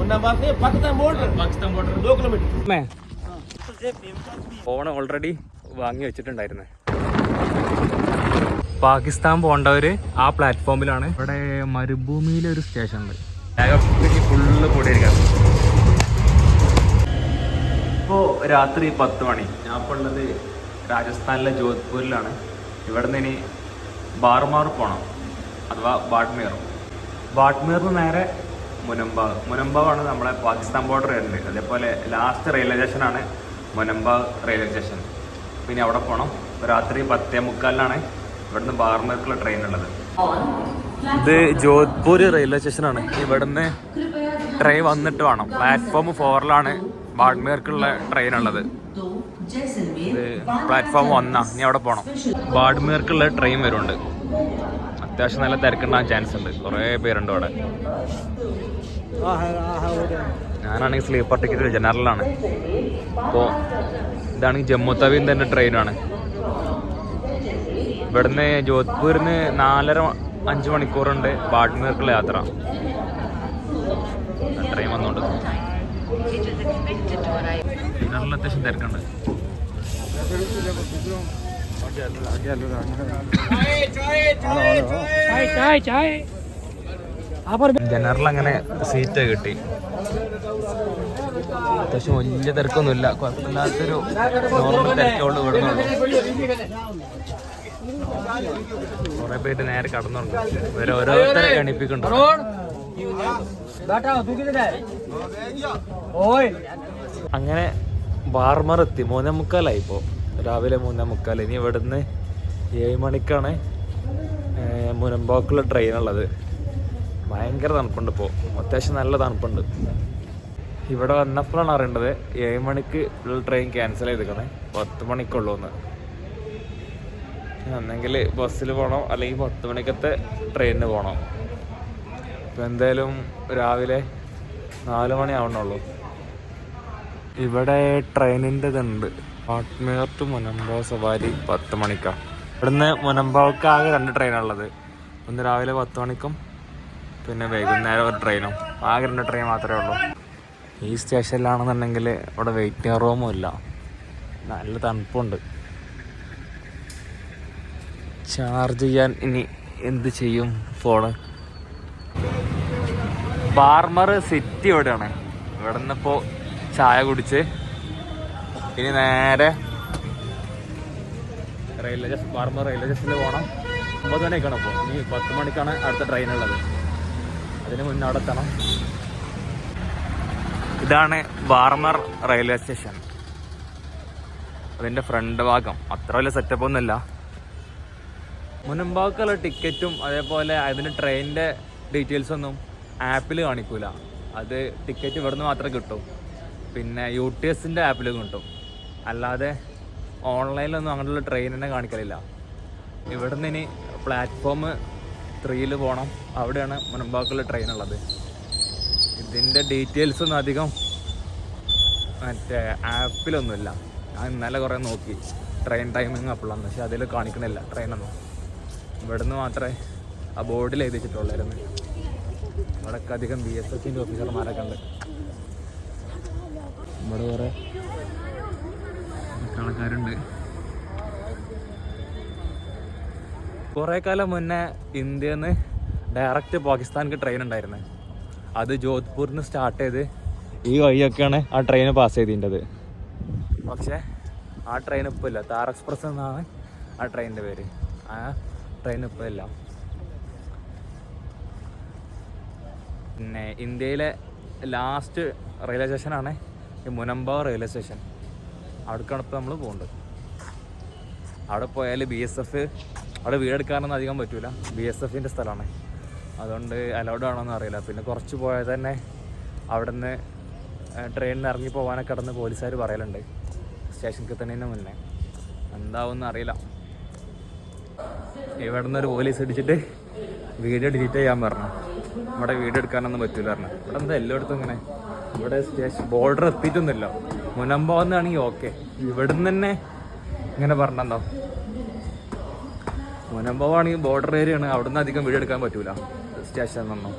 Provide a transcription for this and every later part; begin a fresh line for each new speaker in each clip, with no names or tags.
Pakistan border 2 kilometre.
Phone already വാങ്ങി വെച്ചിട്ടുണ്ടായിരുന്നേ. പാകിസ്ഥാൻ പോകേണ്ടവര് ആ പ്ലാറ്റ്ഫോമിലാണ്. ഇവിടെ മരുഭൂമിയിലെ ഒരു സ്റ്റേഷൻ ഉണ്ട്. ഫുള്ള് കൂടിയിരിക്കാം. ഇപ്പോൾ രാത്രി 10 മണി. ഞാൻ ഇപ്പോൾ ഉള്ളത് രാജസ്ഥാനിലെ ജോധ്പൂരിലാണ്. ഇവിടെ നിന്ന് ഇനി ബാർമാർ പോകണം, അഥവാ ബാഡ്മീർ. ബാഡ്മീറിന് നേരെ മുനമ്പാവാണ് നമ്മളെ പാകിസ്ഥാൻ ബോർഡർ വരുന്നത്. അതേപോലെ ലാസ്റ്റ് റെയിൽവേ സ്റ്റേഷനാണ് മുനമ്പാവ് റെയിൽവേ സ്റ്റേഷൻ. പിന്നെ അവിടെ പോകണം. രാത്രി 10:45 ഇവിടുന്ന് ബാർമേർക്കുള്ള ട്രെയിൻ ഉള്ളത്. ഇത് ജോധ്പൂർ റെയിൽവേ സ്റ്റേഷനാണ്. ഇവിടുന്ന് ട്രെയിൻ വന്നിട്ട് വേണം. പ്ലാറ്റ്ഫോം 4 ബാഡ്മേർക്കുള്ള ട്രെയിൻ ഉള്ളത്. ഇത് പ്ലാറ്റ്ഫോം 1. ഇനി അവിടെ പോകണം. ബാഡ്മേർക്കുള്ള ട്രെയിൻ വരുന്നുണ്ട്. അത്യാവശ്യം നല്ല തിരക്കുണ്ടാകാൻ ചാൻസ് ഉണ്ട്. കുറേ പേരുണ്ട് അവിടെ. ഞാനാണെങ്കിൽ സ്ലീപ്പർ ടിക്കറ്റ് ജനറലാണ്. അപ്പോൾ ഇതാണെങ്കിൽ ജമ്മു തവിന്ന് തന്നെ ട്രെയിനാണ്. ഇവിടുന്ന് ജോധ്പൂരിന്ന് 4.5 മണിക്കൂറുണ്ട് ബാഡ്മീർക്കുള്ള യാത്ര. ട്രെയിൻ വന്നോണ്ട് ജനറലിൽ അത്യാവശ്യം തിരക്കുണ്ട്. ജനറൽ അങ്ങനെ സീറ്റ് കിട്ടി. അത്യാവശ്യം വലിയ തിരക്കൊന്നുമില്ല. കുഴപ്പമില്ലാത്തൊരു നോർമൽ തിരക്കുള്ളൂ. വിടുന്നുള്ളൂ. കുറെ പേര് നേരെ കടന്നുണ്ട്. ഓരോരുത്തരെ എണിപ്പിക്കുന്നുണ്ട്. അങ്ങനെ ബാർമർ എത്തി. 3:45 ഇപ്പോൾ. രാവിലെ 3:45. ഇനി ഇവിടുന്ന് 7 മണിക്കാണ് മുനമ്പാക്കുള്ള ട്രെയിനുള്ളത്. ഭയങ്കര തണുപ്പുണ്ട് ഇപ്പോൾ. അത്യാവശ്യം നല്ല തണുപ്പുണ്ട്. ഇവിടെ വന്നപ്പോഴാണ് അറിയേണ്ടത് 7 മണിക്ക് ഉള്ള ട്രെയിൻ ക്യാൻസൽ ചെയ്തേക്കണേ. 10 മണിക്കുള്ളൂ എന്ന്. ഒന്നെങ്കിൽ ബസ്സിൽ പോകണം, അല്ലെങ്കിൽ 10 മണിക്കത്തെ ട്രെയിനിന് പോകണം. ഇപ്പം എന്തായാലും രാവിലെ 4 മണി ആവണുള്ളൂ. ഇവിടെ ട്രെയിനിൻ്റെ ഇതുണ്ട്. ബാഡ്മീർ ടു മുനമ്പാവ് സവാരി 10 മണിക്കാണ്. ഇവിടുന്ന് മുനമ്പാവ്ക്ക് ആകെ 2 ട്രെയിനാണുള്ളത്. ഒന്ന് രാവിലെ 10 മണിക്കും പിന്നെ വൈകുന്നേരം ഒരു ട്രെയിനും. ആകെ 2 ട്രെയിൻ മാത്രമേ ഉള്ളൂ. ഈ സ്റ്റേഷനിലാണെന്നുണ്ടെങ്കിൽ ഇവിടെ വെയിറ്റിംഗ് റൂമും ഇല്ല. നല്ല തണുപ്പുണ്ട്. ചാർജ് ചെയ്യാൻ ഇനി എന്ത് ചെയ്യും ഫോണ്? ബാർമർ സിറ്റി എവിടെയാണ്. ഇവിടെ നിന്നിപ്പോൾ ചായ കുടിച്ച് ഇനി നേരെ ബാർമർ റെയിൽവേ സ്റ്റേഷനിൽ പോകണം. 9 മണിക്കാണ് ഇപ്പോൾ. ഇനി 10 മണിക്കാണ് അടുത്ത ട്രെയിൻ ഉള്ളത്. അതിന് മുന്നേ അവിടെ എത്തണം. ഇതാണ് ബാർമർ റെയിൽവേ സ്റ്റേഷൻ. അതിൻ്റെ ഫ്രണ്ട് ഭാഗം അത്ര വലിയ സെറ്റപ്പ് ഒന്നുമില്ല. മുനമ്പാവുക്കുള്ള ടിക്കറ്റും അതേപോലെ അതിന് ട്രെയിനിൻ്റെ ഡീറ്റെയിൽസൊന്നും ആപ്പിൽ കാണിക്കൂല. അത് ടിക്കറ്റ് ഇവിടുന്ന് മാത്രമേ കിട്ടും. പിന്നെ UTSൻ്റെ ആപ്പിലും കിട്ടും. അല്ലാതെ ഓൺലൈനിലൊന്നും അങ്ങനെയുള്ള ട്രെയിനിനെ കാണിക്കലില്ല. ഇവിടുന്ന് ഇനി പ്ലാറ്റ്ഫോം 3 പോകണം. അവിടെയാണ് മുനമ്പാവുക്കുള്ള ട്രെയിൻ ഉള്ളത്. ഇതിൻ്റെ ഡീറ്റെയിൽസൊന്നും അധികം മറ്റേ ആപ്പിലൊന്നുമില്ല. ഞാൻ ഇന്നലെ കുറേ നോക്കി ട്രെയിൻ ടൈമിങ് അപ്പോഴാണ്. പക്ഷെ അതിൽ കാണിക്കണില്ല ട്രെയിനൊന്നും. ഇവിടുന്ന് മാത്രമേ ആ ബോർഡിൽ എഴുതി വെച്ചിട്ടുള്ളായിരുന്നു. ഇവിടെയൊക്കെ അധികം BSFൻ്റെ ഓഫീസർമാരൊക്കെ ഉണ്ട്. ഇവിടെ കുറേ ആൾക്കാരുണ്ട്. കുറേ കാലം മുന്നേ ഇന്ത്യയിൽ നിന്ന് ഡയറക്റ്റ് പാകിസ്ഥാനിക്ക് ട്രെയിൻ ഉണ്ടായിരുന്നത്. അത് ജോധ്പൂരിൽ നിന്ന് സ്റ്റാർട്ട് ചെയ്ത് ഈ വഴിയൊക്കെയാണ് ആ ട്രെയിൻ പാസ് ചെയ്തിട്ടുള്ളത്. പക്ഷേ ആ ട്രെയിൻ ഇപ്പോൾ ഇല്ല. താർ എക്സ്പ്രസ് എന്നാണ് ആ ട്രെയിനിൻ്റെ പേര്. ആ ട്രെയിൻ ഇപ്പോൾ ഇല്ല. പിന്നെ ഇന്ത്യയിലെ ലാസ്റ്റ് റെയിൽവേ സ്റ്റേഷനാണ് ഈ മുനമ്പാവ് റെയിൽവേ സ്റ്റേഷൻ. അവിടേക്കാണ് ഇപ്പോൾ നമ്മൾ പോകേണ്ടത്. അവിടെ പോയാൽ BSF അവിടെ വീടെടുക്കാനൊന്നും അധികം പറ്റില്ല. BSFൻ്റെ സ്ഥലമാണ്. അതുകൊണ്ട് അലൗഡ് ആണോന്നും അറിയില്ല. പിന്നെ കുറച്ച് പോയാൽ തന്നെ അവിടെ നിന്ന് ട്രെയിനിൽ ഇറങ്ങി പോകാനൊക്കെ കിടന്ന് പോലീസുകാർ പറയലുണ്ട് സ്റ്റേഷനിൽ എത്തുന്നതിന് മുന്നേ. എന്താവുമെന്ന് അറിയില്ല. ഇവിടെ നിന്നൊരു പോലീസ് ഇടിച്ചിട്ട് വീഡിയോ ഡിലീറ്റ് ചെയ്യാൻ പറഞ്ഞു. ഇവിടെ വീഡിയോ എടുക്കാനൊന്നും പറ്റില്ല പറഞ്ഞു. ഇവിടെ എന്താ എല്ലായിടത്തും ഇങ്ങനെ. ഇവിടെ സ്റ്റേഷൻ ബോർഡർ എത്തിയിട്ടൊന്നുമില്ല. മുനമ്പാവുന്നതാണെങ്കിൽ ഓക്കെ. ഇവിടുന്ന് തന്നെ ഇങ്ങനെ പറഞ്ഞെന്തോ. മുനമ്പാവാണെങ്കിൽ ബോർഡർ ഏരിയ ആണ്. അവിടെ നിന്ന് അധികം വീഡിയോ എടുക്കാൻ പറ്റൂല സ്റ്റേഷനിൽ നിന്നും.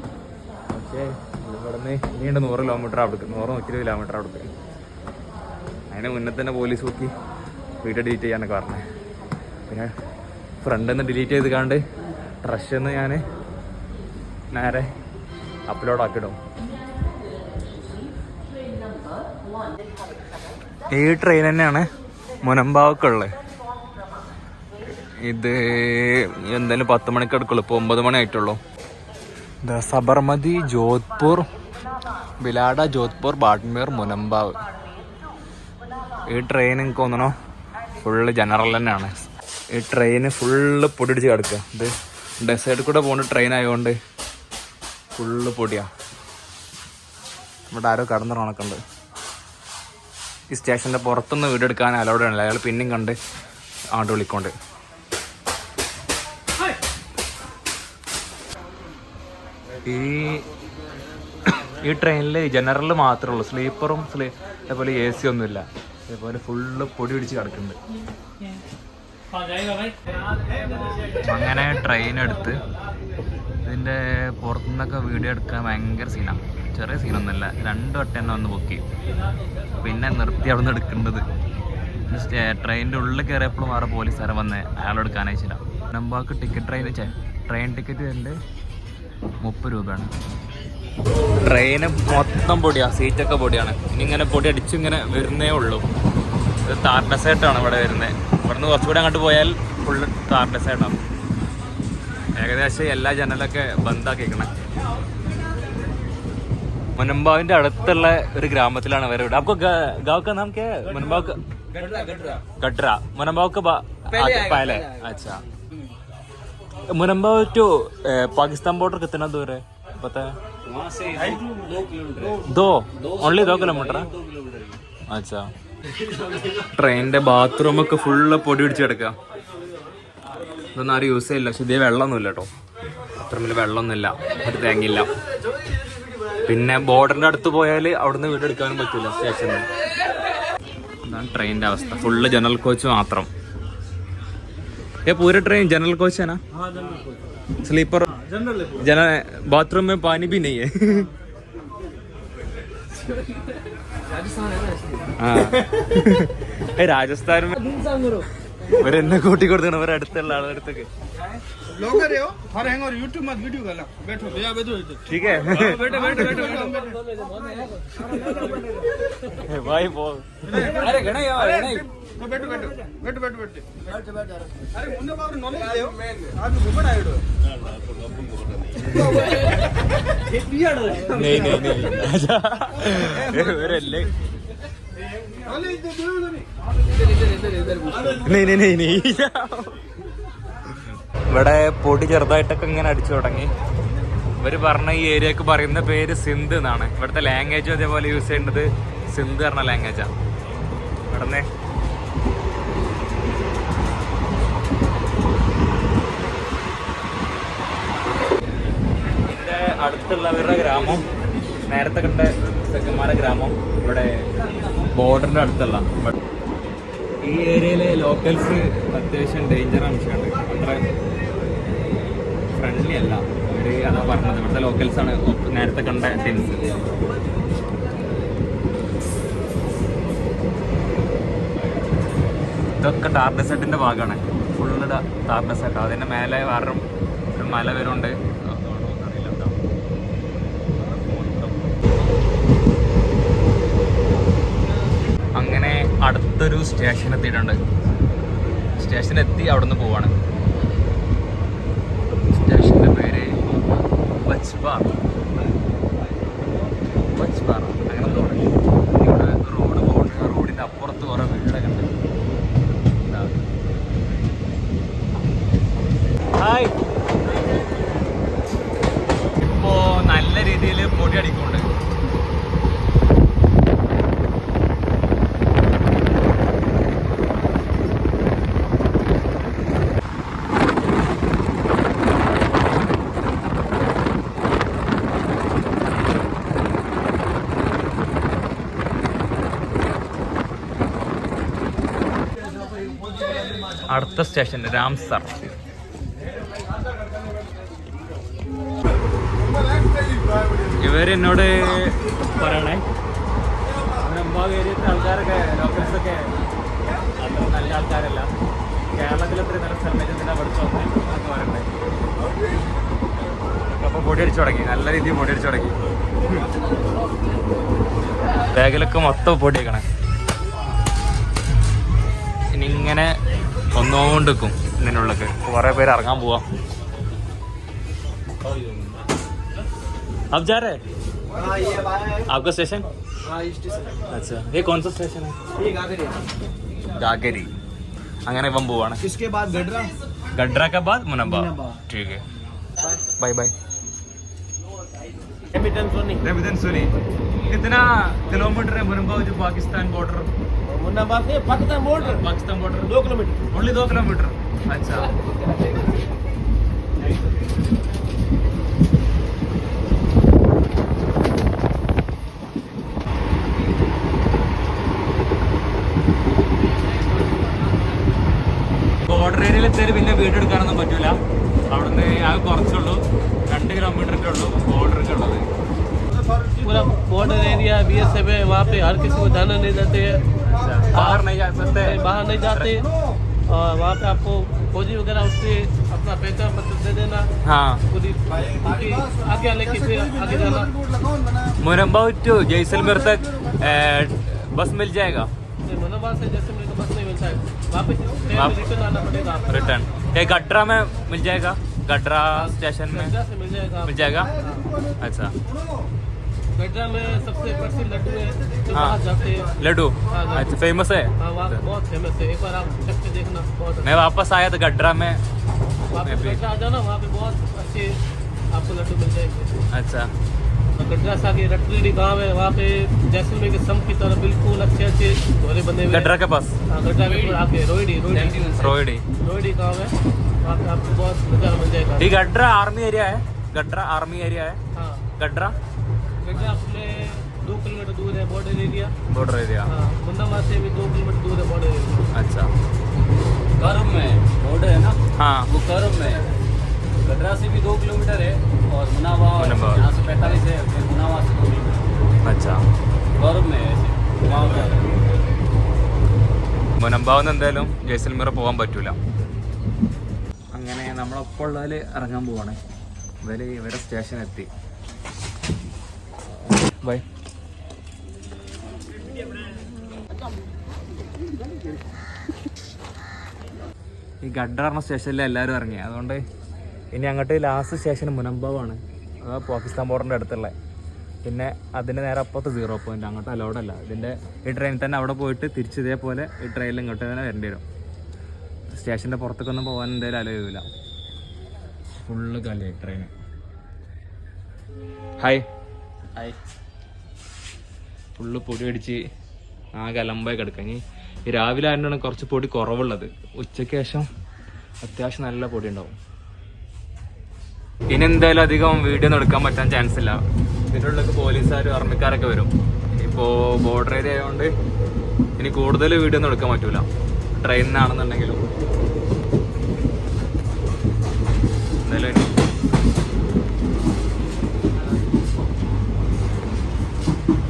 പക്ഷേ ഇവിടെ ഇവിടുന്ന് ഇനിയുണ്ട് 100 കിലോമീറ്റർ അവിടേക്ക്, 120 കിലോമീറ്റർ അവിടേക്ക്. അതിന് മുന്നേ തന്നെ പോലീസ് നോക്കി വീഡിയോ ഡിലീറ്റ് ചെയ്യാനൊക്കെ പറഞ്ഞത്. പിന്നെ ഫ്രണ്ടിൽ നിന്ന് ഡിലീറ്റ് ചെയ്ത് കാണ്ട് ട്രഷിൽ നിന്ന് ഞാൻ നേരെ അപ്ലോഡ് ആക്കിയിടും. ഈ ട്രെയിൻ തന്നെയാണ് മുനമ്പാവൊക്കെയുള്ളത്. ഇത് എന്തായാലും 10 മണിക്ക് എടുക്കുള്ളൂ, ഇപ്പോൾ 9 മണി ആയിട്ടുള്ളൂ. സബർമതി, ജോധ്പൂർ, ബിലാഡ, ജോധ്പൂർ, ബാഡ്മേർ, മുനമ്പാവ്. ഈ ട്രെയിൻ എനിക്ക് തോന്നണോ ഫുള്ള് ജനറൽ തന്നെയാണ്. ഈ ട്രെയിന് ഫുള്ള് പൊടിയടിച്ച് കിടക്കുക. ഇത് ഡെസേർട്ടിൽ കൂടെ പോകുന്ന ട്രെയിൻ ആയതുകൊണ്ട് ഫുള്ള് പൊടിയാണ്. ഇവിടെ ആരോ കടന്നിറങ്ങണക്കുണ്ട്. ഈ സ്റ്റേഷൻ്റെ പുറത്തുനിന്ന് വീഡിയോ എടുക്കാൻ അലൗഡ് ആണല്ലോ. അയാൾ പിന്നെയും കണ്ട് ആണ്ട് വിളിക്കൊണ്ട്. ഈ ട്രെയിനിൽ ജനറൽ മാത്രമേ ഉള്ളൂ, സ്ലീപ്പറും അതേപോലെ AC ഒന്നുമില്ല. അതേപോലെ ഫുള്ള് പൊടി പിടിച്ച് കിടക്കുന്നുണ്ട്. അങ്ങനെ ട്രെയിൻ എടുത്ത് ഇതിൻ്റെ പുറത്തുനിന്നൊക്കെ വീഡിയോ എടുക്കാൻ ഭയങ്കര സീനാണ്. ചെറിയ സീനൊന്നുമില്ല, 2 വട്ടം തന്നെ വന്ന് ബുക്ക് ചെയ്യും. പിന്നെ നിർത്തി അവിടെ നിന്ന് എടുക്കേണ്ടത്. ട്രെയിനിൻ്റെ ഉള്ളിൽ കയറിയപ്പോഴും വേറെ പോലീസുകാരൻ വന്ന് അയാളോട് എടുക്കാൻ അയച്ചില്ല. മുനമ്പാക്ക് ട്രെയിൻ ടിക്കറ്റ് വരുന്നത് 30 രൂപയാണ്. ട്രെയിന് മൊത്തം പൊടിയാണ്, സീറ്റൊക്കെ പൊടിയാണ്. ഇനി ഇങ്ങനെ പൊടി അടിച്ചിങ്ങനെ വരുന്നേ ഉള്ളൂ. ഇത് താർ ഡെസേർട്ടാണ് ഇവിടെ വരുന്നത്. ഇവിടുന്ന് കുറച്ചുകൂടെ അങ്ങോട്ട് പോയാൽ ഫുള്ള് താർ ഡെസേർട്ടാണ്. ഏകദേശം എല്ലാ ജനലൊക്കെ ബന്ധാക്കിക്കണേ. മുനമ്പാവിന്റെ അടുത്തുള്ള ഒരു ഗ്രാമത്തിലാണ് അവരെ വീട്. അപ്പൊ ഗാവ് നാം കേ മുനമ്പാവ് गटरा मुनम्बाव का पहले अच्छा मुनम्बाव टू पाकिस्तान बॉर्डर कितना दूर है पता है? वहाँ से 2 किलोमीटर ओनली 2 किलोमीटर अच्छा ട്രെയിനിന്റെ ബാത്റൂം ഒക്കെ ഫുള്ള് പൊടി പിടിച്ച് കിടക്കുക. ഇതൊന്നും ആരും യൂസ് ചെയ്യില്ല. പക്ഷെ ഇതേ വെള്ളമൊന്നുമില്ല കേട്ടോ, അത്ര വലിയ വെള്ളമൊന്നുമില്ല, ഒരു തേങ്ങയില്ല. പിന്നെ ബോർഡറിന്റെ അടുത്ത് പോയാൽ അവിടുന്ന് വീട് എടുക്കാനും പറ്റില്ല സ്റ്റേഷനിൽ. ഇതാണ് ട്രെയിനിന്റെ അവസ്ഥ. ഫുള്ള് ജനറൽ കോച്ച് മാത്രം. पूरे ट्रेन जनरल कोच है ना? स्लीपर बाथरूम में पानी भी नहीं है. राजस्थान में എന്നെ കൂട്ടി കൊടുത്താണ് അവരെ അടുത്തുള്ള ആളടുത്തൊക്കെ. ठीक है भाई बोल. अरे गणा यार बैठो बैठो बैठो बैठो बैठो अरे मुन्ने बाबू नॉलेज दे आज घुमड़ आयो नहीं नहीं नहीं अच्छा अरे ले नॉलेज दे दो नहीं नहीं नहीं नहीं ഇവിടെ പൊടി ചെറുതായിട്ടൊക്കെ ഇങ്ങനെ അടിച്ചു തുടങ്ങി. ഇവർ പറഞ്ഞ ഈ ഏരിയക്ക് പറയുന്ന പേര് സിന്ധ് എന്നാണ്. ഇവിടുത്തെ ലാംഗ്വേജും അതേപോലെ യൂസ് ചെയ്യേണ്ടത് സിന്ധ് പറഞ്ഞ ലാംഗ്വേജാണ്. ഇവിടുന്ന് ഇതിൻ്റെ അടുത്തുള്ളവരുടെ ഗ്രാമം നേരത്തെ കണ്ട സെക്കന്മാരുടെ ഗ്രാമം ഇവിടെ ബോർഡറിൻ്റെ അടുത്തുള്ള. ഈ ഏരിയയിലെ ലോക്കൽസ് അത്യാവശ്യം ഡേഞ്ചറാണ് വിഷയമുണ്ട്. അത്ര ഫ്രണ്ട്ലി അല്ല അവർ. അതാ പറഞ്ഞത്, ഇവിടുത്തെ ലോക്കൽസാണ് നേരത്തെ കണ്ട ടീംസ്. ഇതൊക്കെ ടാർ ഡെസേർട്ടിൻ്റെ ഭാഗമാണ്. Full Thar desert. അതിൻ്റെ മേലെ വേറെ ഒരു മല വരുന്നുണ്ട്. അങ്ങനെ അടുത്തൊരു സ്റ്റേഷൻ എത്തിയിട്ടുണ്ട്. സ്റ്റേഷനെത്തി അവിടെ നിന്ന് പോവാണ്. സ്റ്റേഷൻ്റെ പേര് ബച്ച്പാറ അങ്ങനെ തോന്നി. ഇവിടെ റോഡ് പോകുന്നുണ്ട്. റോഡിൻ്റെ അപ്പുറത്ത് കുറേ വീടൊക്കെ ഉണ്ട്. ഹായ്. ഇപ്പോൾ നല്ല രീതിയിൽ പൊടി അടിക്കുന്നുണ്ട്. അടുത്ത സ്റ്റേഷൻ രാംസർ. ഇവരെന്നോട് പറയണേ മുനമ്പാവ് ഏരിയത്തെ ആൾക്കാരൊക്കെ ലോക്കൽസൊക്കെ അത്ര നല്ല ആൾക്കാരല്ല. കേരളത്തിൽ അത്ര നല്ല സ്ഥലം പഠിച്ചു എന്നൊക്കെ പറയണ്ടേ. അപ്പോൾ പൊടി അടിച്ചു തുടങ്ങി, നല്ല രീതിയിൽ പൊടി അടിച്ചു തുടങ്ങി. ബാഗിലൊക്കെ മൊത്തം പൊടിയേക്കണേ. ഇനി ഇങ്ങനെ ഒന്നുകൊണ്ട് വെക്കും ഇതിനുള്ളിൽ. കുറേ പേര് ഇറങ്ങാൻ പോവാം. अब जा रहे हैं आपका स्टेशन? अच्छा, ये कौन सा स्टेशन है?
ये
गागरी. അങ്ങനെ ഇപ്പം പോവാണ്.
इसके बाद गडरा,
गडरा के बाद मुनम्बा. ठीक है, बाय बाय. रेमिटेंस सुनी. कितना किलोमीटर है मुनम्बा जो पाकिस्तान बॉर्डर?
मुनम्बा से Pakistan border 2 kilometre.
Only 2 kilometre. अच्छा. ബോർഡർ ഏരിയയിൽ എത്തിയാൽ പിന്നെ വീഡിയോ എടുക്കാനൊന്നും പറ്റൂല. അവിടുന്ന് ആകെ കുറച്ചുള്ളൂ, 2 കിലോമീറ്ററിൻ്റെ ഉള്ളൂ ബോർഡറൊക്കെ ഉള്ളത്.
पूरा बॉर्डर एरिया BSF है, वहाँ पे हर किसी को जाना नहीं देते हैं.
बाहर नहीं जा सकते,
बाहर नहीं जाते. और वहाँ पे आपको फौजी वगैरह उससे अपना पहचान पत्र दे देना.
हाँ,
पूरी आगे आने की फिर आगे जाना.
मुनम्बा टू जैसलमेर तक बस मिल जाएगा?
मुनम्बा से जैसलमेर का बस नहीं मिलता है, वापस रिटर्न आना पड़ेगा.
रिटर्न ये गड्रा में मिल जाएगा? गड्रा स्टेशन में
गड्रा से मिल जाएगा.
मिल जाएगा. अच्छा,
गड्रा में सबसे प्रसिद्ध लड्डू है जो
हाँ.
वहाँ जाते हैं.
लड्डू.
हाँ, लड्डू.
अच्छा, फेमस है.
हाँ, वहाँ बहुत फेमस है. एक बार आप चख के देखना, बहुत
मैं वापस आया था गड्रा में.
वापस गड्रा आ जाना, वहाँ पे बहुत अच्छे आपको लड्डू मिल जाएंगे.
अच्छा,
और गड्रा से आगे रटरेडी गाँव है, वहाँ पे जैसलमेर के सम की तरह बिल्कुल अच्छे अच्छे घोड़े बने हुए.
गड्रा के पास?
हाँ, गड्रा के थोड़ा आगे रोहिडी
रोहिडी
गाँव है, वहाँ पे आपको बहुत नज़ारा मिल जाएगा.
ये गड्रा आर्मी एरिया है? गड्रा आर्मी एरिया है?
हाँ,
गड्रा
गड्रा अपने 2 किलोमीटर दूर है बॉर्डर एरिया.
Border area.
हाँ, मुन्नाबाद से भी 2 किलोमीटर दूर है बॉर्डर एरिया.
अच्छा,
करम में बॉर्डर है ना,
हाँ.
वो करम में है. गडरा से भी 2 किलोमीटर है और मुनावा यहाँ से 45 है, फिर मुनावा से 2 किलोमीटर.
अच्छा,
करम में है ऐसे गाँव का.
മുനമ്പാവുന്ന എന്തായാലും ജയ്സൽമീർ പോകാൻ പറ്റൂല. അങ്ങനെ നമ്മളൊപ്പം ഉള്ളതിൽ ഇറങ്ങാൻ പോവാണ്. ഇവരെ സ്റ്റേഷൻ എത്തി. ബൈ. ഈ ഗഡ്ര പറഞ്ഞ സ്റ്റേഷനിൽ എല്ലാവരും ഇറങ്ങി. അതുകൊണ്ട് ഇനി അങ്ങോട്ട് ലാസ്റ്റ് സ്റ്റേഷൻ മുനമ്പാവാണ്, അതാ പാകിസ്ഥാൻ ബോർഡറിൻ്റെ അടുത്തുള്ള. പിന്നെ അതിൻ്റെ നേരെ അപ്പുറത്ത് 0 പോയിൻ്റ്, അങ്ങോട്ട് അലോഡല്ല. ഇതിൻ്റെ ഈ ട്രെയിനിൽ തന്നെ അവിടെ പോയിട്ട് തിരിച്ച് ഇതേപോലെ ഈ ട്രെയിനിൽ ഇങ്ങോട്ട് തന്നെ വരേണ്ടി വരും. സ്റ്റേഷൻ്റെ പുറത്തേക്കൊന്നും പോകാൻ എന്തായാലും അലോയില്ല. ഫുള്ള് കാലിയായി ട്രെയിൻ. ഹായ്. ഫുള്ള് പൊടി അടിച്ച് ആകെ അലമ്പായി കിടക്കുക. ഇനി ഈ രാവിലെ ആയതുകൊണ്ടാണ് കുറച്ച് പൊടി കുറവുള്ളത്. ഉച്ചയ്ക്ക് ശേഷം അത്യാവശ്യം നല്ല പൊടി ഉണ്ടാവും. ഇനി എന്തായാലും അധികം വീഡിയോ ഒന്നും എടുക്കാൻ പറ്റാൻ ചാൻസ് ഇല്ല. ഇതിൻ്റെ ഉള്ളിലൊക്കെ പോലീസുകാരും ആർമിക്കാരൊക്കെ വരും. ഇപ്പോൾ ബോർഡർ ഏരിയ ആയതുകൊണ്ട് ഇനി കൂടുതൽ വീഡിയോ ഒന്നും എടുക്കാൻ പറ്റൂല. ട്രെയിനിനാണെന്നുണ്ടെങ്കിലും എന്തായാലും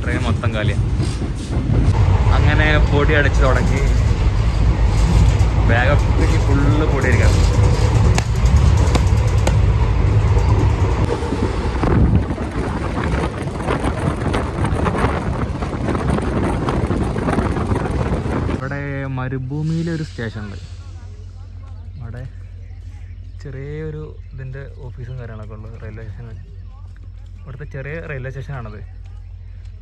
ട്രെയിൻ മൊത്തം കാലിയാണ്. അങ്ങനെ പൊടി അടിച്ച് തുടങ്ങി. ബാഗൊക്കെ ഫുള്ള് പൊടി അടിക്കാം. ഇവിടെ മരുഭൂമിയിലൊരു സ്റ്റേഷനുണ്ട്. അവിടെ ചെറിയൊരു ഇതിൻ്റെ ഓഫീസും കാര്യങ്ങളൊക്കെ ഉള്ളത്, റെയിൽവേ സ്റ്റേഷൻ. ഇവിടുത്തെ ചെറിയ റെയിൽവേ സ്റ്റേഷനാണത്.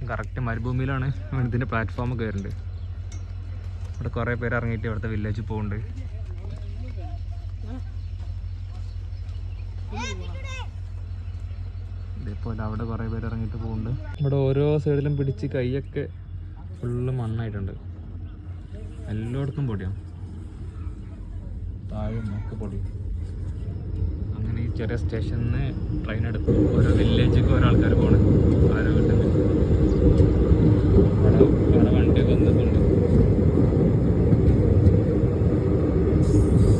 കറക്റ്റ് മരുഭൂമിയിലാണ് ഇതിൻ്റെ പ്ലാറ്റ്ഫോമൊക്കെ വരുന്നുണ്ട്. ഇവിടെ കുറേ പേര് ഇറങ്ങിയിട്ട് ഇവിടുത്തെ വില്ലേജിൽ പോകുന്നുണ്ട്. ഇതേപോലെ അവിടെ കുറേ പേര് ഇറങ്ങിയിട്ട് പോകുന്നുണ്ട്. ഇവിടെ ഓരോ സൈഡിലും പിടിച്ച് കൈയൊക്കെ ഫുള്ള് മണ്ണായിട്ടുണ്ട്. എല്ലായിടത്തും പൊടിയാണ്, താഴെ ഒക്കെ പൊടി. അങ്ങനെ ഈ ചെറിയ സ്റ്റേഷനിൽ നിന്ന് ട്രെയിൻ എടുത്ത് ഓരോ വില്ലേജിലേക്ക് ഓരോ ആൾക്കാർ പോകണം. ഓരോ വീട്ടിൽ അവിടെ വണ്ടിയൊക്കെ വന്നിട്ടുണ്ട്.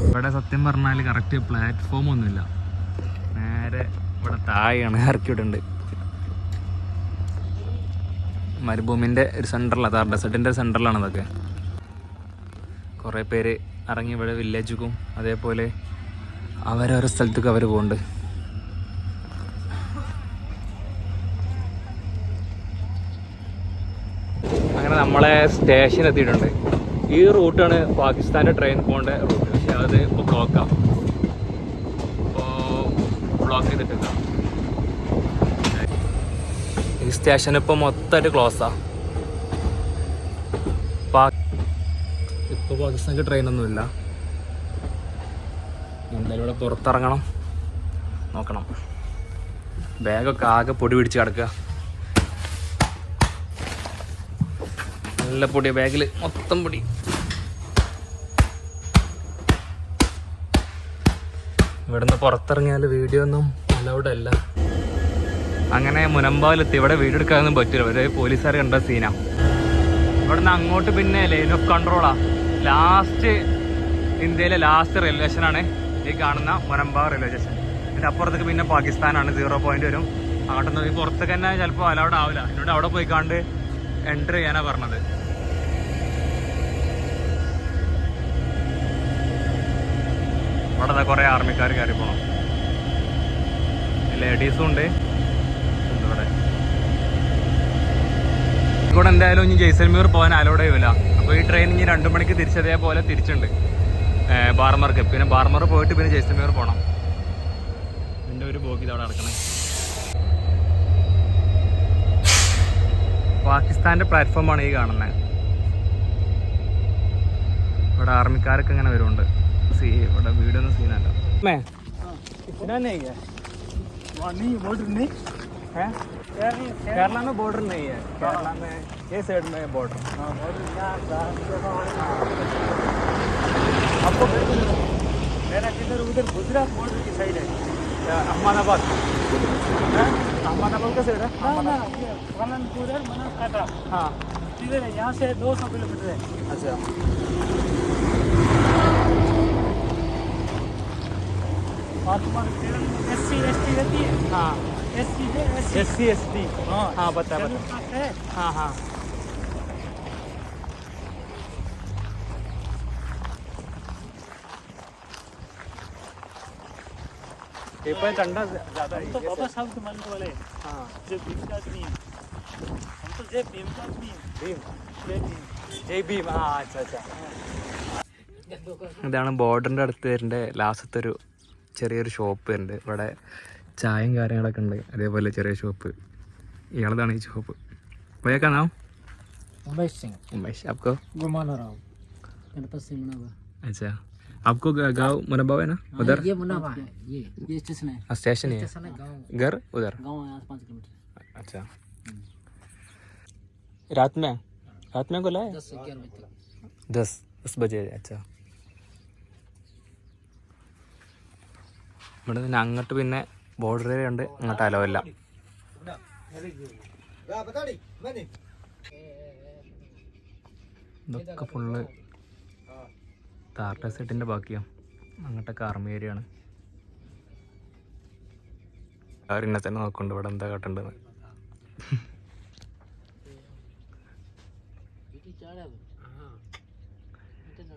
ഇവിടെ സത്യം പറഞ്ഞാൽ കറക്റ്റ് പ്ലാറ്റ്ഫോം ഒന്നുമില്ല. നേരെ ഇവിടെ താഴെയാണ് ഇറക്കിയിട്ടുണ്ട്. മരുഭൂമിൻ്റെ ഒരു സെൻറ്ററിലാണ്, താർ ഡെസേർട്ടിൻ്റെ സെൻറ്ററിലാണ് ഇതൊക്കെ. കുറേ പേര് ഇറങ്ങി ഇവിടെ വില്ലേജുക്കും അതേപോലെ അവരോരോ സ്ഥലത്തേക്ക് അവർ പോകുന്നുണ്ട്. അങ്ങനെ നമ്മളെ സ്റ്റേഷൻ എത്തിയിട്ടുണ്ട്. ഈ റൂട്ടാണ് പാകിസ്ഥാൻ്റെ ട്രെയിൻ പോകേണ്ട റൂട്ട്. പക്ഷെ അത് ഇപ്പോൾ ബ്ലോക്കാണ്, ബ്ലോക്ക് ചെയ്തിട്ടില്ല. ഈ സ്റ്റേഷൻ ഇപ്പോൾ മൊത്തമായിട്ട് ക്ലോസാണ്. ഇപ്പോൾ പാകിസ്ഥാനിക്ക് ട്രെയിനൊന്നുമില്ല. എന്തായാലും ഇവിടെ പുറത്തിറങ്ങണം, നോക്കണം. ബാഗൊക്കെ ആകെ പൊടി പിടിച്ച് കിടക്കുക, നല്ല പൊടി, ബാഗിൽ മൊത്തം പൊടി. ഇവിടുന്ന് പുറത്തിറങ്ങിയാൽ വീഡിയോ ഒന്നും അലൗഡ് അല്ല. അങ്ങനെ മുനമ്പാലെത്തി. ഇവിടെ വീഡിയോ എടുക്കാനൊന്നും പറ്റില്ല, ഒരു പോലീസുകാർ കണ്ട സീനാണ്. ഇവിടുന്ന് അങ്ങോട്ട് പിന്നെ ലൈൻ ഓഫ് കൺട്രോളാണ്. ലാസ്റ്റ് ഇന്ത്യയിലെ ലാസ്റ്റ് റെയിൽവേ സ്റ്റേഷനാണ് ഈ കാണുന്ന മുനമ്പ റെയിൽവേ സ്റ്റേഷൻ. ഇതിൻ്റെ അപ്പുറത്തേക്ക് പിന്നെ പാകിസ്ഥാനാണ്, 0 പോയിന്റ് വരും. അങ്ങോട്ടൊന്നും ഈ പുറത്തേക്ക് തന്നെ ചിലപ്പോൾ അലൗഡ് ആവില്ല. എന്നോട് അവിടെ പോയി കണ്ട് എൻട്രി ചെയ്യാനാണ് പറഞ്ഞത്. ഇവിടെ കുറേ ആർമിക്കാർ കയറി പോകണം. ലേഡീസും ഉണ്ട് ഇവിടെ. എന്തായാലും ഇനി ജയ്സൽമീർ പോകാൻ അലൗഡ് ചെയ്യില്ല. അപ്പോൾ ഈ ട്രെയിൻ ഇനി 2 മണിക്ക് തിരിച്ചതേപോലെ തിരിച്ചുണ്ട് ബാർമർക്ക്. പിന്നെ ബാർമർ പോയിട്ട് പിന്നെ ജയ്സൽമീർ പോകണം. എൻ്റെ ഒരു ബോഗി ഇതവിടെ നടക്കണേ. പാകിസ്ഥാൻ്റെ പ്ലാറ്റ്ഫോമാണ് ഈ കാണുന്നത്. ഇവിടെ ആർമിക്കാരൊക്കെ ഇങ്ങനെ വരുന്നുണ്ട്. ഇവിടെ വീടൊന്നും സീനല്ല. केरला में बॉर्डर नहीं है, केरला में ये साइड में बॉर्डर। आपको मेरा किधर उधर गुजरात बॉर्डर की साइड है, अहमदाबाद। अहमदाबाद का साइड है, पालनपुर है, बनासकांठा। हाँ इधर है, यहाँ से 200 किलोमीटर है। अच्छा और तुम्हारे केरल में SC/ST रहती है? हाँ SC/ST। हाँ बता हाँ हाँ पेपर ठंडा ज़्यादा है। तो बाबा साहब के मानने वाले। हाँ जो भीम का आदमी है, हम तो जय भीम का आदमी है। भीम जय भीम। हाँ अच्छा अच्छा। ഇതാണ് ബോർഡറിൻ്റെ അടുത്ത് വരേണ്ട ലാസ്റ്റത്തെ ഒരു ചെറിയൊരു ഷോപ്പ് ഉണ്ട്. ഇവിടെ ചായയും കാര്യങ്ങളൊക്കെ ഉണ്ട്, അതേപോലെ ചെറിയ ഷോപ്പ്. ഇയാളതാണ് ഈ ഷോപ്പ്. भैया का नाम?
उमेश सिंह।
उमेश। आपको?
गुमान राव। गणपत सिंह मुनाबा।
अच्छा आपको गाँव मुनबा है ना उधर?
ये मुनाबा है, ये स्टेशन है।
स्टेशन है, घर उधर?
गाँव है 5 किलोमीटर।
अच्छा रात में को लाए?
10 से 11 बजे तक।
10 बजे। अच्छा ഇവിടെ പിന്നെ അങ്ങോട്ട് പിന്നെ ബോർഡർ ഏരിയ ഉണ്ട്, അങ്ങോട്ട് അലവില്ല. ഇതൊക്കെ ഫുള്ള് താർ ഡെസേർട്ടിൻ്റെ ബാക്കിയാണ്. അങ്ങോട്ടൊക്കെ ആർമി ഏരിയ ആണ്. ആരിന്നെ തന്നെ നോക്കുന്നുണ്ട് ഇവിടെ എന്താ കാട്ടുണ്ടെന്ന്.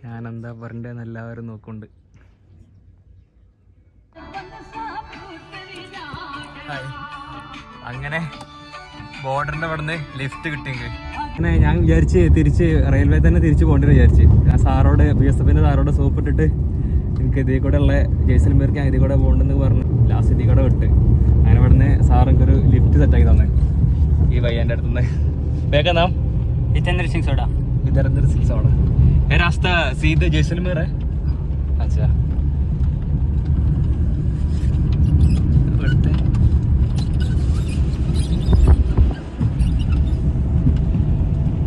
ഞാനെന്താ പറയണ്ടേന്ന് എല്ലാവരും നോക്കുന്നുണ്ട്. അങ്ങനെ ബോർഡറിൻ്റെ അവിടെ നിന്ന് ലിഫ്റ്റ് കിട്ടിയെങ്കിൽ അങ്ങനെ ഞാൻ വിചാരിച്ച് തിരിച്ച് റെയിൽവേ തന്നെ തിരിച്ച് പോകേണ്ടി വിചാരിച്ച്. ഞാൻ സാറോട് BSFൻ്റെ സാറോട് സോപ്പ് ഇട്ടിട്ട് എനിക്ക് ഇതിൽ കൂടെ ഉള്ള ജയ്സൽമീർക്ക് ഞാൻ ഇതിൽ കൂടെ പോകണ്ടെന്ന് പറഞ്ഞ് ലാസ്റ്റ് ഇതിൽ കൂടെ വിട്ട്. അങ്ങനെ ഇവിടെ നിന്ന് സാർ എനിക്കൊരു ലിഫ്റ്റ് സെറ്റാക്കി തന്നെ ഈ പയ്യൻ്റെ അടുത്തുനിന്ന്. വേഗം നാം
जितेंद्र सिंह सोडा।
विदेंद्र सिंह सोडा। ये रास्ता सीधे जैसलमेर है? अच्छा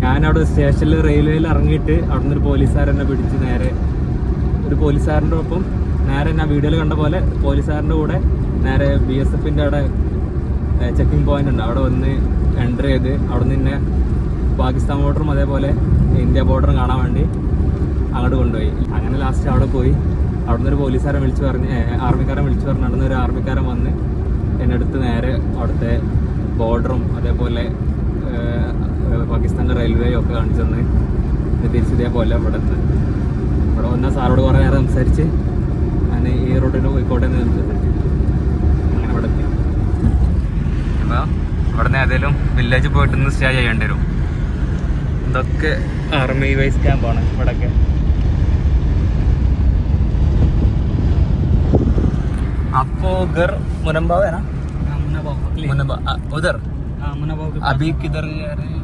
ഞാനവിടെ സ്റ്റേഷനിൽ റെയിൽവേയിൽ ഇറങ്ങിയിട്ട് അവിടെ നിന്നൊരു പോലീസുകാരെന്നെ പിടിച്ച് നേരെ ഒരു പോലീസുകാരൻ്റെ ഒപ്പം നേരെ ഞാൻ വീഡിയോയിൽ കണ്ട പോലെ പോലീസുകാരൻ്റെ കൂടെ നേരെ BSFൻ്റെ അവിടെ ചെക്കിംഗ് പോയിന്റ് ഉണ്ട്, അവിടെ വന്ന് എൻ്റർ ചെയ്ത് അവിടെ നിന്ന് പാകിസ്ഥാൻ ബോർഡറും അതേപോലെ ഇന്ത്യ ബോർഡറും കാണാൻ വേണ്ടി അങ്ങോട്ട് കൊണ്ടുപോയി. അങ്ങനെ ലാസ്റ്റ് അവിടെ പോയി അവിടെ നിന്നൊരു പോലീസുകാരൻ വിളിച്ച് പറഞ്ഞ് ആർമിക്കാരൻ വിളിച്ച് പറഞ്ഞ് അവിടെ നിന്നൊരു ആർമിക്കാരൻ വന്ന് എൻ്റെ അടുത്ത് നേരെ അവിടുത്തെ ബോർഡറും അതേപോലെ റെയിൽവേയും ഒക്കെ കാണിച്ചു തന്നെ തിരിച്ചിതേപോലെ ഇവിടെ വന്ന സാറോട് കുറേ നേരം സംസാരിച്ച് ഞാൻ ഈ റോഡിന് കോഴിക്കോട്ടെ സംസാരിച്ചു അങ്ങനെ ഇവിടെ എത്തി. അപ്പോൾ ഇവിടെ നിന്ന് ഏതെങ്കിലും വില്ലേജ് പോയിട്ട് ഇന്ന് സ്റ്റേ ചെയ്യേണ്ടി വരും. ഇതൊക്കെ ആർമി ബേസ് ക്യാമ്പാണ് ഇവിടെയൊക്കെ. आपको घर मुनम्बा है ना? मुनम्बा उधर अभी किधर जा रहे हैं?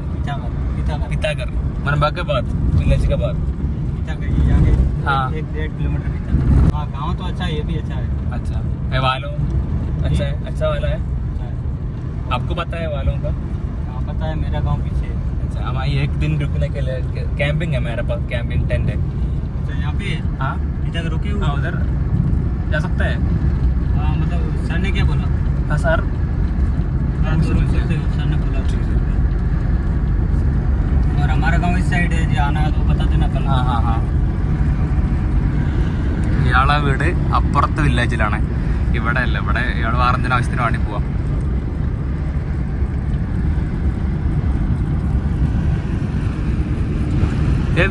पितागर मुनम्बा के बाद विलेज के बाद हाँ
1.5 किलोमीटर गाँव तो अच्छा है, ये भी अच्छा है.
अच्छा है वालों अच्छा है, अच्छा वाला है. आपको पता है वालों का?
हाँ पता है, मेरा गाँव पीछे है.
अच्छा हमारे एक दिन रुकने के लिए कैंपिंग है मेरे पास, कैंपिंग टेंट है.
अच्छा यहाँ पे
हाँ
पितागर रुके हुए?
हाँ उधर जा सकता है.
हाँ मतलब सर ने क्या बोला?
हाँ सर
सर ने बोला. और हमारा गांव इस साइड है, जो आना है तो बता देना कल.
हाँ हाँ हाँ ഇയാളെ വീട് അപ്പുറത്തെ വില്ലേജിലാണ്, ഇവിടെ അല്ല. ഇവിടെ ഇയാൾ വേറെന്തിനും ആവശ്യത്തിന് വേണ്ടി പോവാം. ये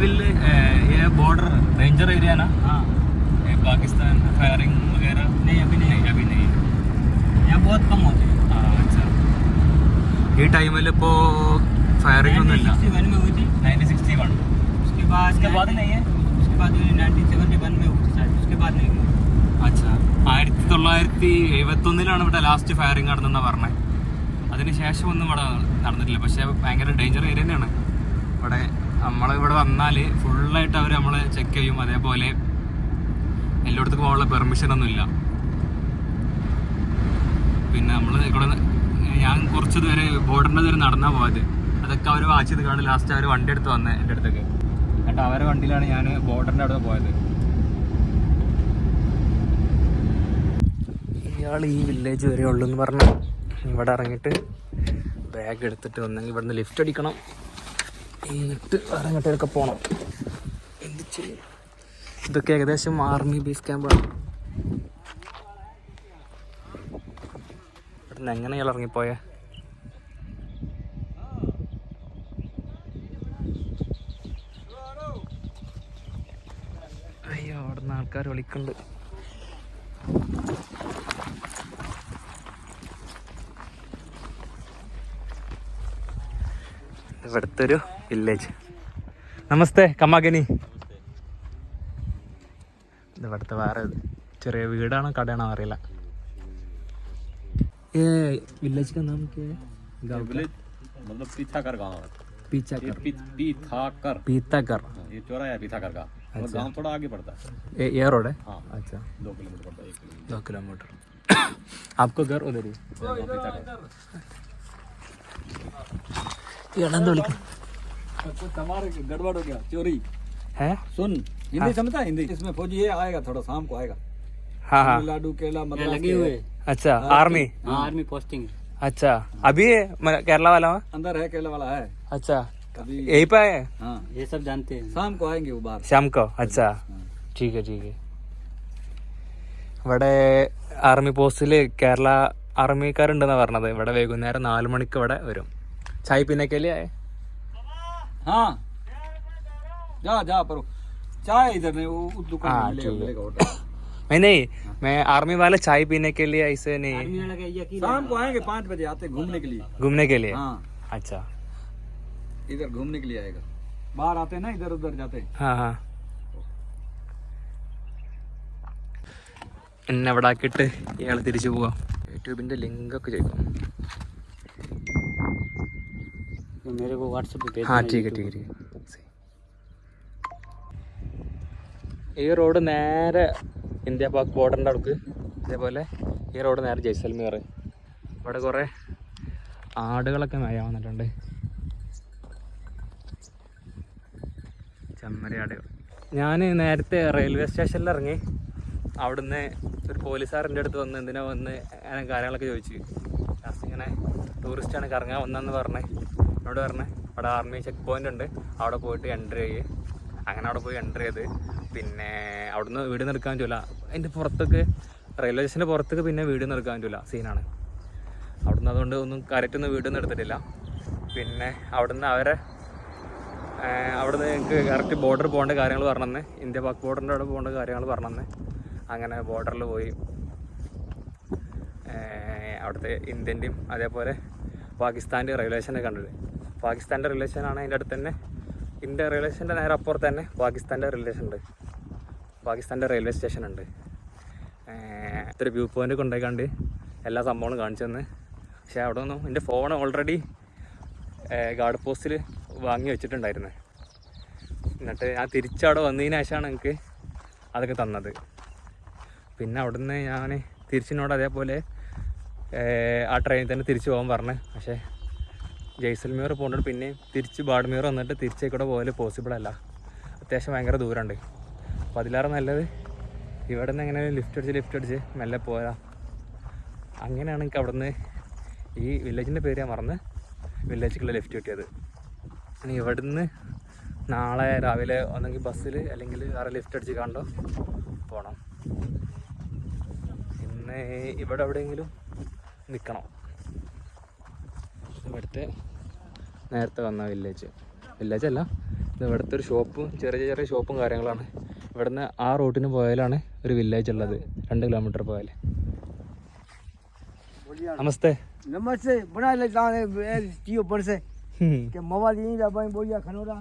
बॉर्डर रेंजर एरिया ना?
हाँ
पाकिस्तान फायरिंग वगैरह
नहीं अभी नहीं यहाँ बहुत कम होते हैं.
अच्छा ഈ ടൈമിൽ ഇപ്പോൾ ഫയറിംഗ് ഒന്നും ഇല്ല.
1961 में हुई थी.
1961
उसके बाद
नहीं है.
उसके बाद 1971 में हुई थी शायद. उसके बाद नहीं हुई.
അച്ഛാ 1971 ഇവിടെ ലാസ്റ്റ് ഫയറിംഗ് നടന്നെന്നാണ് പറഞ്ഞത്. അതിന് ശേഷം ഒന്നും ഇവിടെ നടന്നിട്ടില്ല. പക്ഷേ ഭയങ്കര ഡേഞ്ചർ ഏരിയ തന്നെയാണ് ഇവിടെ. നമ്മളിവിടെ വന്നാൽ ഫുള്ളായിട്ട് അവർ നമ്മളെ ചെക്ക് ചെയ്യും. അതേപോലെ എല്ലായിടത്തേക്ക് പോകാനുള്ള പെർമിഷനൊന്നുമില്ല. പിന്നെ നമ്മൾ ഇവിടെ ഞാൻ കുറച്ച് ദൂരെ ബോർഡറിൻ്റെ ദൂരെ നടന്നാൽ പോയത്. അതൊക്കെ അവർ വാച്ച് ചെയ്ത് കാണും. ലാസ്റ്റ് അവർ വണ്ടി എടുത്ത് വന്നത് എൻ്റെ അടുത്തേക്ക്. എന്നിട്ട് അവരെ വണ്ടിയിലാണ് ഞാൻ ബോർഡറിൻ്റെ അവിടെ പോയത്. ഇയാൾ ഈ വില്ലേജ് വരെ ഉള്ളൂ എന്ന് പറഞ്ഞ് ഇവിടെ ഇറങ്ങിയിട്ട് ബാഗ് എടുത്തിട്ട് വന്നെങ്കിൽ ഇവിടുന്ന് ലിഫ്റ്റ് അടിക്കണം, എന്നിട്ട് ഇറങ്ങിട്ടൊക്കെ പോകണം. എന്ത് ചെയ്യും? ഇതൊക്കെ ഏകദേശം ആർമി ബേസ് ക്യാമ്പാണ്. ഇവിടുന്ന് എങ്ങനെ ഇയാൾ ഇറങ്ങിപ്പോയേ? അയ്യോ അവിടുന്ന് ആൾക്കാർ വിളിക്കുന്നുണ്ട്. ഇവിടുത്തെ ഒരു വില്ലേജ്. നമസ്തേ കമ്മാഗനി. ഇവിടുത്തെ വേറെ ചെറിയ വീടാണോ കടയാണോ അറിയില്ല. ഏ വില്ലേജ് का नाम क्या है? गांव
विलेज मतलब पीथाकर गाँव है.
पीछाकर.
पीथाकर ये चौराहा है पीथाकर का. और गाँव थोड़ा आगे पड़ता है.
ये रोड है?
हाँ
अच्छा
2 किलोमीटर पड़ता है.
2 किलोमीटर. आपको घर उधर ही?
कुछ हमारे गड़बड़ हो गया, चोरी
है.
सुन हिंदी समझता है? हिंदी इसमें फौजी ये आएगा, थोड़ा शाम को आएगा.
हाँ हाँ
लाडू केला मतलब लगे हुए.
अच्छा आर्मी.
हाँ आर्मी पोस्टिंग है.
अच्छा अभी केरला वाला है?
अंदर है, केला वाला है.
अच्छा
अभी
यही पे है?
हाँ ये सब जानते हैं. शाम को आएंगे वो बाहर.
शाम को. अच्छा ठीक है ठीक है. ഇവിടെ ആർമി പോസ്റ്റിൽ കേരള ആർമിക്കാരുണ്ടെന്നാണ് പറഞ്ഞത്. ഇവിടെ വൈകുന്നേരം 4 മണിക്ക് ഇവിടെ വരും. ചായ പീനേക്കല്ലേ?
हाँ जा जा पर चाय इधर नहीं, वो दुकान
हाँ,
में मिलेगा,
ठीक है।
मिलेगा होटल.
नहीं मैं आर्मी वाले चाय पीने के लिए ऐसे नहीं,
शाम को आएंगे 5 बजे आते घूमने के लिए.
घूमने के लिए.
हाँ
अच्छा
इधर घूमने के लिए आएगा. बाहर आते हैं ना, इधर उधर जाते हैं.
हाँ हाँ എന്നെ ഇവിടെ ആക്കിയിട്ട് ഇയാൾ തിരിച്ചു പോവാം. യൂട്യൂബിൻ്റെ ലിങ്കൊക്കെ ചെയ്യും.
मेरे को व्हाट्सएप पे भेज.
हाँ ठीक है ठीक है ठीक है. ഈ റോഡ് നേരെ ഇന്ത്യ പാക് ബോർഡറിൻ്റെ അടുക്ക്. അതേപോലെ ഈ റോഡ് നേരെ ജയ്സൽമീർ. ഇവിടെ കുറേ ആടുകളൊക്കെ മേയാൻ വന്നിട്ടുണ്ട്. ചെമ്മരി ആടുകൾ. ഞാൻ നേരത്തെ റെയിൽവേ സ്റ്റേഷനിൽ ഇറങ്ങി. അവിടുന്ന് ഒരു പോലീസുകാരൻ്റെ അടുത്ത് വന്ന് എന്തിനാ വന്ന് അങ്ങനെ കാര്യങ്ങളൊക്കെ ചോദിച്ചു. ലാസ്റ്റ് ഇങ്ങനെ ടൂറിസ്റ്റാണ് കറങ്ങാൻ വന്നതെന്ന് പറഞ്ഞ് എന്നോട് പറഞ്ഞ് അവിടെ ആർമി ചെക്ക് പോയിൻ്റ് ഉണ്ട്, അവിടെ പോയിട്ട് എൻട്രി ചെയ്യ്. അങ്ങനെ അവിടെ പോയി എൻട്രി ചെയ്ത് പിന്നെ അവിടുന്ന് വീഡിയോ എടുക്കാൻ പറ്റില്ല. അതിൻ്റെ പുറത്തേക്ക് റെയിൽവേ സ്റ്റേഷൻ്റെ പുറത്തേക്ക് പിന്നെ വീഡിയോ എടുക്കാൻ പറ്റില്ല, സീനാണ് അവിടുന്ന്. അതുകൊണ്ട് ഒന്നും കറക്റ്റൊന്നും വീഡിയോ ഒന്നും എടുത്തിട്ടില്ല. പിന്നെ അവിടുന്ന് അവരെ അവിടുന്ന് ഞങ്ങൾക്ക് കറക്റ്റ് ബോർഡർ പോകേണ്ട കാര്യങ്ങൾ പറഞ്ഞെന്ന്, ഇന്ത്യ പാക് ബോർഡറിൻ്റെ അവിടെ പോകേണ്ട കാര്യങ്ങൾ പറഞ്ഞെന്ന്. അങ്ങനെ ബോർഡറിൽ പോയി അവിടുത്തെ ഇന്ത്യൻ്റെയും അതേപോലെ പാകിസ്ഥാൻ്റെ റിലേഷനെ കണ്ടത്. പാകിസ്ഥാൻ്റെ റിലേഷനാണ് അതിൻ്റെ അടുത്ത് തന്നെ. ഇന്ത്യ റിലേഷൻ്റെ നേരെ അപ്പുറത്ത് തന്നെ പാകിസ്ഥാൻ്റെ റിലേഷൻ ഉണ്ട്. പാകിസ്ഥാൻ്റെ റെയിൽവേ സ്റ്റേഷൻ ഉണ്ട്. ഇത്ര വ്യൂ പോയിൻ്റ് കൊണ്ടുപോയിക്കാണ്ട് എല്ലാ സംഭവങ്ങളും കാണിച്ചു തന്ന്. പക്ഷേ അവിടെ ഒന്നും എൻ്റെ ഫോൺ ഓൾറെഡി ഗാർഡ് പോസ്റ്റിൽ വാങ്ങി വെച്ചിട്ടുണ്ടായിരുന്നു. എന്നിട്ട് ഞാൻ തിരിച്ചവിടെ വന്നതിന് ശേഷമാണ് എനിക്ക് അതൊക്കെ തന്നത്. പിന്നെ അവിടുന്ന് ഞാൻ തിരിച്ചിനോട് അതേപോലെ ആ ട്രെയിനിൽ തന്നെ തിരിച്ചു പോകാൻ പറഞ്ഞു. പക്ഷേ ജയ്സൽമീർ പോകുന്നുണ്ട്. പിന്നെ തിരിച്ച് ബാഡ്മീർ വന്നിട്ട് തിരിച്ചേക്കൂടെ പോകൽ പോസിബിളല്ല, അത്യാവശ്യം ഭയങ്കര ദൂരമുണ്ട്. അപ്പോൾ അതിലേറെ നല്ലത് ഇവിടെ നിന്ന് എങ്ങനെ ലിഫ്റ്റ് അടിച്ച് മെല്ലെ പോരാ. അങ്ങനെയാണ് എനിക്ക് അവിടുന്ന് ഈ വില്ലേജിൻ്റെ പേര് ഞാൻ മറന്ന് വില്ലേജിലേക്കുള്ള ലിഫ്റ്റ് കിട്ടിയത്. ഇനി ഇവിടുന്ന് നാളെ രാവിലെ ഒന്നെങ്കിൽ ബസ്സിൽ അല്ലെങ്കിൽ വേറെ ലിഫ്റ്റ് അടിച്ച് കണ്ടോ പോകണം. ഇന്ന് ഇവിടെ എവിടെയെങ്കിലും നിൽക്കണം. ഇവിടുത്തെ നേരത്തെ വന്ന വില്ലേജല്ല, ഇത് ഇവിടുത്തെ ഒരു ഷോപ്പും ചെറിയ ഷോപ്പും കാര്യങ്ങളാണ്. ഇവിടുന്ന് ആ റൂട്ടിന് പോയാലാണ് ഒരു വില്ലേജ് ഉള്ളത്, 2 കിലോമീറ്റർ പോയാൽ. നമസ്തേ.
नमस्ते बना ले जाने टीओ पर से के मोबाइल यहीं ला भाई बोलिया खनोरा